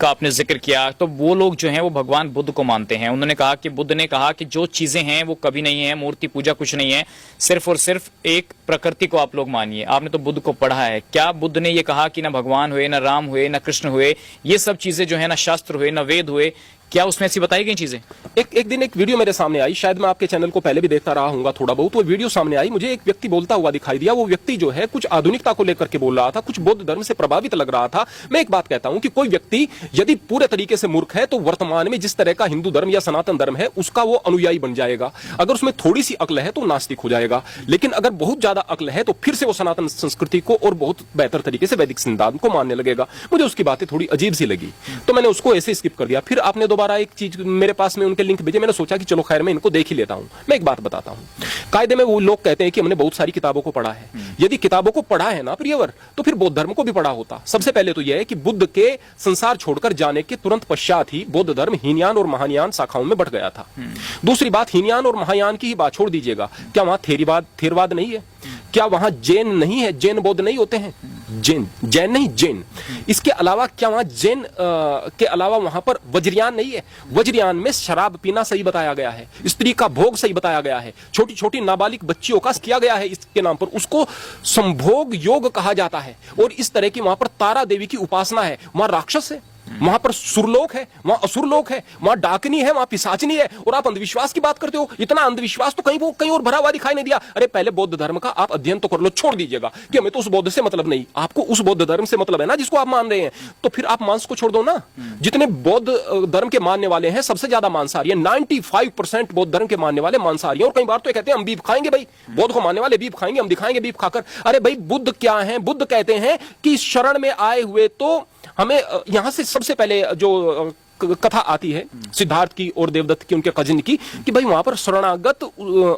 का आपने जिक्र किया, तो वो लोग जो हैं वो भगवान बुद्ध को मानते हैं। उन्होंने कहा कि बुद्ध ने कहा कि जो चीजें हैं वो कभी नहीं है, मूर्ति पूजा कुछ नहीं है, सिर्फ और सिर्फ एक प्रकृति को आप लोग मानिए। आपने तो बुद्ध को पढ़ा है, क्या बुद्ध ने ये कहा कि ना भगवान हुए, ना राम हुए, ना कृष्ण हुए, ये सब चीजें जो है ना शास्त्र हुए, ना वेद हुए, क्या उसमें ऐसी बताई गई चीजें? एक दिन एक वीडियो मेरे सामने आई, शायद मैं आपके चैनल को पहले भी देखता रहा हूंगा थोड़ा बहुत, वो वीडियो सामने आई, मुझे एक व्यक्ति बोलता हुआ दिखाई दिया। वो व्यक्ति जो है कुछ आधुनिकता को लेकर के बोल रहा था, कुछ बौद्ध धर्म से प्रभावित लग रहा था। मैं एक बात कहता हूं कि कोई व्यक्ति यदि पूरे तरीके से मूर्ख है तो वर्तमान में जिस तरह का हिंदू धर्म या सनातन धर्म है उसका वो अनुयायी बन जाएगा। अगर उसमें थोड़ी सी अक्ल है तो नास्तिक हो जाएगा, लेकिन अगर बहुत ज्यादा अक्ल है तो फिर से वो सनातन संस्कृति को और बहुत बेहतर तरीके से वैदिक सिद्धांत को मानने लगेगा। मुझे उसकी बातें थोड़ी अजीब सी लगी तो मैंने उसको ऐसे स्किप कर दिया। फिर आपने दोबारा एक चीज मेरे पास में उनके लिंक भेजे, मैंने सोचा कि चलो खैर मैं इनको देख ही लेता हूं। मैं एक बात बताता हूं, कायदे में वो लोग कहते हैं कि हमने बहुत सारी किताबों को पढ़ा है। यदि किताबों को पढ़ा है ना प्रियवर, तो फिर बौद्ध धर्म को भी पढ़ा होता। सबसे पहले तो यह है कि बुद्ध के संसार छोड़कर जाने के तुरंत पश्चात ही बौद्ध धर्म हीनयान और महायान शाखाओं में बंट गया था। दूसरी बात, हीनयान और महायान की ही बात छोड़ दीजिएगा, क्या वहां थेरवाद नहीं है? क्या वहां जैन नहीं है? जैन बौद्ध नहीं होते हैं? जैन नहीं, जैन। इसके अलावा क्या वहां जैन के अलावा वहां पर वज्रयान नहीं है? वज्रयान में शराब पीना सही बताया गया है, स्त्री का भोग सही बताया गया है, छोटी छोटी नाबालिग बच्चियों का किया गया है इसके नाम पर, उसको संभोग योग कहा जाता है। और इस तरह की वहां पर तारा देवी की उपासना है। वहां राक्षस है, वहां पर सुरलोक है, वहां असुरलोक है, वहां डाकनी है, वहां पिशाचनी है। और आप अंधविश्वास की बात करते हो, इतना अंधविश्वास तो कहीं और भरा हुआ दिखाई नहीं दिया। अरे पहले बौद्ध धर्म का आप अध्ययन तो कर लो, छोड़ दीजिएगा कि हमें तो उस बौद्ध से मतलब नहीं, आपको उस बौद्ध धर्म से मतलब है ना जिसको आप मान रहे हैं, तो फिर आप मांस को छोड़ दो ना। जितने बौद्ध धर्म के मानने वाले हैं सबसे ज्यादा मांसाहारी है, 95% बौद्ध धर्म के मानने वाले मांसाहारी हैं। और कई बार तो कहते हैं हम बीफ खाएंगे, भाई बौद्ध को मानने वाले बीफ खाएंगे, हम दिखाएंगे बीफ खाकर। अरे भाई बुद्ध क्या है? बुद्ध कहते हैं कि शरण में आए हुए तो हमें यहां से सबसे पहले जो कथा आती है सिद्धार्थ की और देवदत्त की, उनके कजिन की, कि भाई वहां पर शरणागत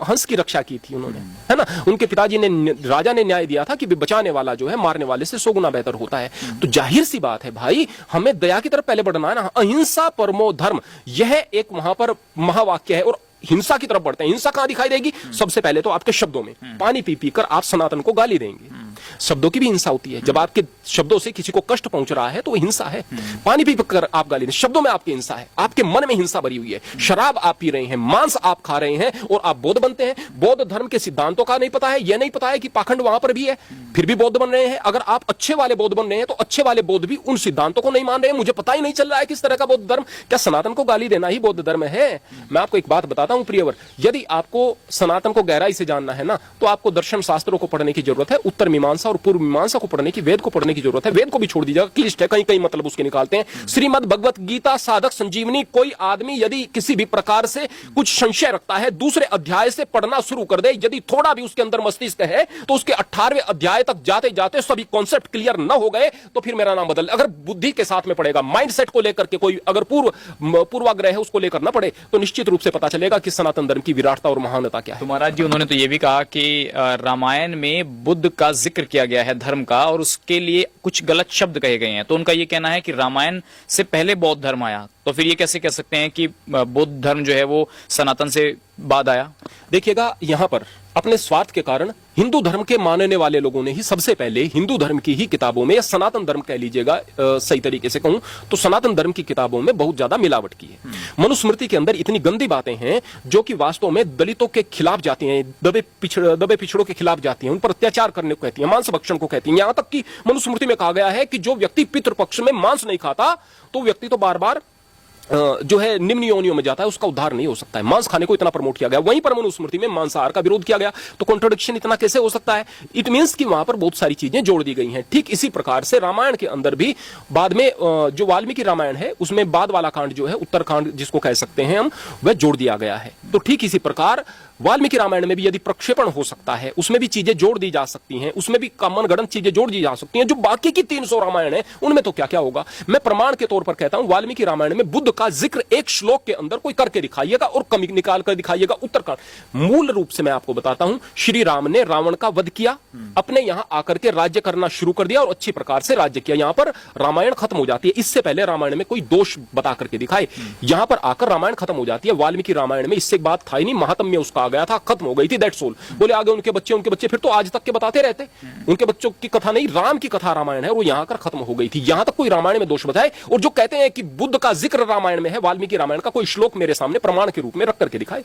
हंस की रक्षा की थी उन्होंने, है ना। उनके पिताजी ने, राजा ने न्याय दिया था कि बचाने वाला जो है मारने वाले से 100 गुना बेहतर होता है। तो जाहिर सी बात है भाई, हमें दया की तरफ पहले बढ़ना है ना। अहिंसा परमो धर्म, यह एक वहां पर महावाक्य है। और हिंसा की तरफ बढ़ते हैं। हिंसा कहां दिखाई देगी? सबसे पहले तो आपके शब्दों में। पानी पी पी कर आप सनातन को गाली देंगे, शब्दों की भी हिंसा होती है। जब आपके शब्दों से किसी को कष्ट पहुंच रहा है तो वो हिंसा है। पानी पी कर आप गाली दें, शब्दों में आपकी हिंसा है, आपके मन में हिंसा भरी हुई है। शराब आप पी रहे हैं, मांस आप खा रहे हैं और आप बौद्ध बनते हैं। बौद्ध धर्म के सिद्धांतों का नहीं पता है, यह नहीं पता है कि पाखंड वहां पर भी है, फिर भी बौद्ध बन रहे हैं। अगर आप अच्छे वाले बौद्ध बन रहे हैं तो अच्छे वाले बौद्ध भी उन सिद्धांतों को नहीं मान रहे हैं। मुझे पता ही नहीं चल रहा है किस तरह का बौद्ध धर्म। क्या सनातन को गाली देना ही बौद्ध धर्म है? मैं आपको एक बात बताता हूं प्रियवर, यदि आपको सनातन को गहराई से जानना है ना, तो आपको दर्शन शास्त्रों को पढ़ने की जरूरत है। उत्तर मीमांसा और पूर्व मीमांसा को पढ़ने की, वेद को पढ़ने की जरूरत है। वेद को भी छोड़ दीजिएगा, क्लिष्ट है, कहीं कहीं मतलब उसके निकालते हैं। श्रीमद् भगवत गीता साधक संजीवनी, कोई आदमी यदि किसी भी प्रकार से कुछ संशय रखता है, दूसरे अध्याय से पढ़ना शुरू कर दे। यदि थोड़ा भी उसके अंदर मस्तिष्क है तो उसके 18वें अध्याय तक जाते जाते सभी कॉन्सेप्ट क्लियर न हो गए तो फिर मेरा नाम बदल। अगर बुद्धि के साथ में पढ़ेगा, माइंडसेट को लेकर के, कोई अगर पूर्वाग्रह है उसको लेकर ना पढ़े, तो निश्चित रूप से पता चलेगा कि सनातन धर्म की विराटता और महानता क्या है। तो महाराज जी, उन्होंने तो ये भी कहा कि रामायण में बुद्ध का जिक्र किया गया है धर्म का, और उसके लिए कुछ गलत शब्द कहे गए हैं। तो उनका ये कहना है कि रामायण से पहले बौद्ध धर्म आया, तो फिर ये कैसे कह सकते हैं कि बौद्ध धर्म जो है वो सनातन से बाद आया? देखिएगा, यहां पर अपने स्वार्थ के कारण हिंदू धर्म के मानने वाले लोगों ने ही सबसे पहले हिंदू धर्म की ही किताबों में, या सनातन धर्म कह लीजिएगा सही तरीके से कहूं तो, सनातन धर्म की किताबों में बहुत ज्यादा मिलावट की है। मनुस्मृति के अंदर इतनी गंदी बातें हैं जो कि वास्तव में दलितों के खिलाफ जाती हैं, दबे पिछड़ों के खिलाफ जाती हैं, उन पर अत्याचार करने को कहती हैं, मांस भक्षण को कहती हैं। यहां तक कि मनुस्मृति में कहा गया है कि जो व्यक्ति पितृपक्ष में मांस नहीं खाता तो व्यक्ति तो बार बार जो है निम्न योनियों में जाता है, उसका उद्धार नहीं हो सकता है। मांस खाने को इतना प्रमोट किया गया, वहीं पर मनुस्मृति में मांसाहार का विरोध किया गया, तो कॉन्ट्रडिक्शन इतना कैसे हो सकता है? इट मींस कि वहां पर बहुत सारी चीजें जोड़ दी गई हैं। ठीक इसी प्रकार से रामायण के अंदर भी बाद में जो वाल्मीकि रामायण है उसमें बाद वाला कांड जो है, उत्तरकांड जिसको कह सकते हैं हम, वह जोड़ दिया गया है। तो ठीक इसी प्रकार वाल्मीकि रामायण में भी यदि प्रक्षेपण हो सकता है, उसमें भी चीजें जोड़ दी जा सकती हैं, उसमें भी मनगढ़ंत चीजें जोड़ दी जा सकती हैं। जो बाकी की 300 रामायण है उनमें तो क्या क्या होगा। मैं प्रमाण के तौर पर कहता हूं, वाल्मीकि रामायण में बुद्ध का जिक्र एक श्लोक के अंदर कोई करके दिखाइएगा और कमी निकाल कर दिखाइएगा। उत्तरकांड मूल रूप से मैं आपको बताता हूं, श्री राम ने रावण का वध किया, अपने यहां आकर के राज्य करना शुरू कर दिया और अच्छी प्रकार से राज्य किया। यहां पर रामायण खत्म हो जाती है। इससे पहले रामायण में कोई दोष बता करके दिखाए, यहां पर आकर रामायण खत्म हो जाती है। वाल्मीकि रामायण में इससे एक बात था ही नहीं, महात्म्य उसका आ गया था, खत्म हो गई थी, दैट्स ऑल। बोले आगे उनके बच्चे फिर तो आज तक के बताते रहते। उनके बच्चों की कथा नहीं, राम की कथा रामायण है, वो यहां कर खत्म हो गई थी। यहां तक कोई रामायण में दोष बताए, और जो कहते हैं कि बुद्ध का जिक्र रामायण में है, वाल्मीकि रामायण का कोई श्लोक मेरे सामने प्रमाण के रूप में रख करके दिखाए।